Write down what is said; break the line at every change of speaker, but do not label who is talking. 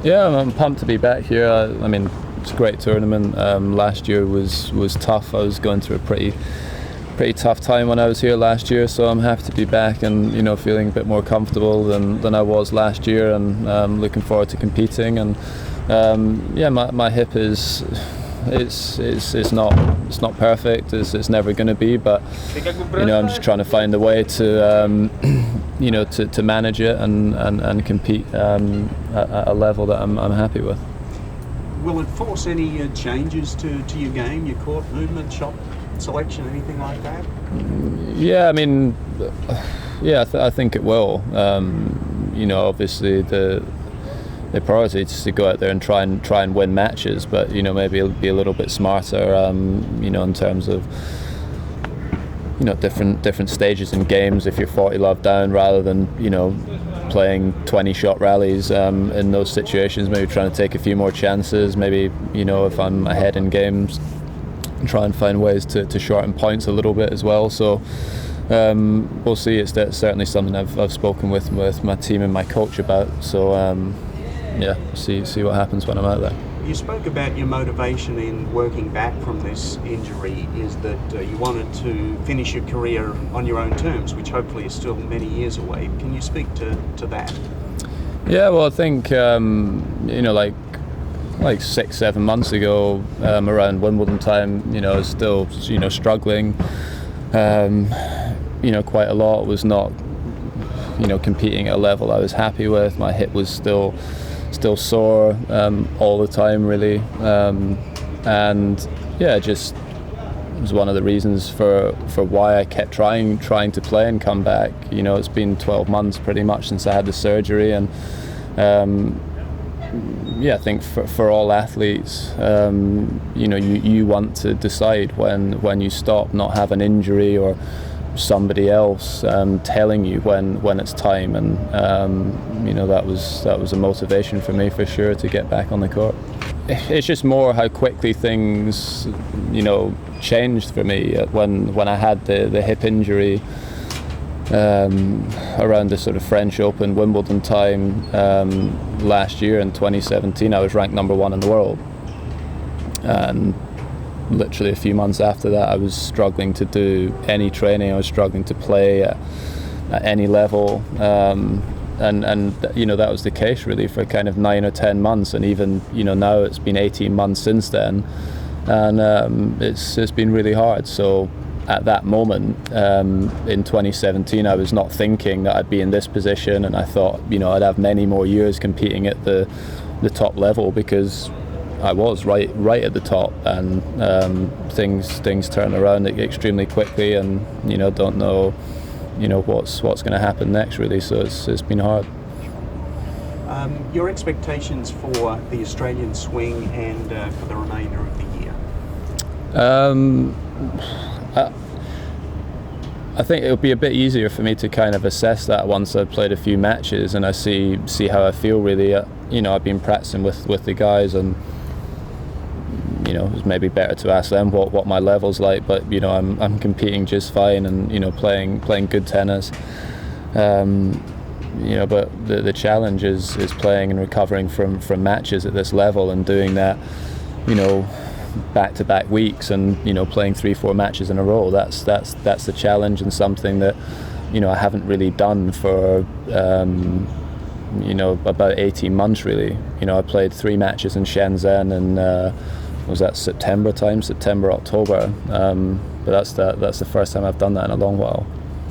Yeah, I'm pumped to be back here. I mean, it's a great tournament. Last year was tough. I was going through a pretty tough time when I was here last year, so I'm happy to be back and feeling a bit more comfortable than I was last year, and looking forward to competing. And my hip is it's not perfect. It's never going to be, but I'm just trying to find a way to to manage it and compete at a level that I'm happy with.
Will it force any changes to your game, your court movement, shot selection, anything like that?
Yeah, I mean, I think it will. Obviously the priority is to go out there and try and win matches, but maybe it'll be a little bit smarter, in terms of different stages in games. If you're 40 love down, rather than playing 20 shot rallies in those situations, maybe trying to take a few more chances. Maybe if I'm ahead in games, try and find ways to shorten points a little bit as well. So we'll see. It's certainly something I've spoken with my team and my coach about. So see what happens when I'm out there.
You spoke about your motivation in working back from this injury is that you wanted to finish your career on your own terms, which hopefully is still many years away. Can you speak to that? Yeah,
well, I think like 6-7 months ago, around Wimbledon time, I was still struggling quite a lot. Was not competing at a level I was happy with. My hip was still sore all the time, really, and just was one of the reasons for why I kept trying to play and come back. It's been 12 months pretty much since I had the surgery, and I think for all athletes, you want to decide when you stop, not have an injury or somebody else telling you when it's time, and that was a motivation for me for sure to get back on the court. It's just more how quickly things changed for me when I had the hip injury around the sort of French Open, Wimbledon time last year in 2017. I was ranked number 1 in the world, and literally a few months after that I was struggling to do any training. I was struggling to play at any level, and that was the case really for kind of 9 or 10 months, and even now it's been 18 months since then, and it's been really hard. So at that moment in 2017, I was not thinking that I'd be in this position, and I thought I'd have many more years competing at the top level, because I was right at the top, and things turn around extremely quickly, and don't know what's going to happen next really. So it's been hard.
Your expectations for the Australian swing and for the remainder of the year?
I think it'll be a bit easier for me to kind of assess that once I've played a few matches and I see how I feel really. I've been practicing with the guys, and it's maybe better to ask them what my level's like. But I'm competing just fine, and playing good tennis. But the challenge is playing and recovering from matches at this level, and doing that back-to-back weeks, and playing 3-4 matches in a row. That's the challenge, and something that I haven't really done for about 18 months really. I played 3 matches in Shenzhen, and was that September, October, but that's the first time I've done that in a long while.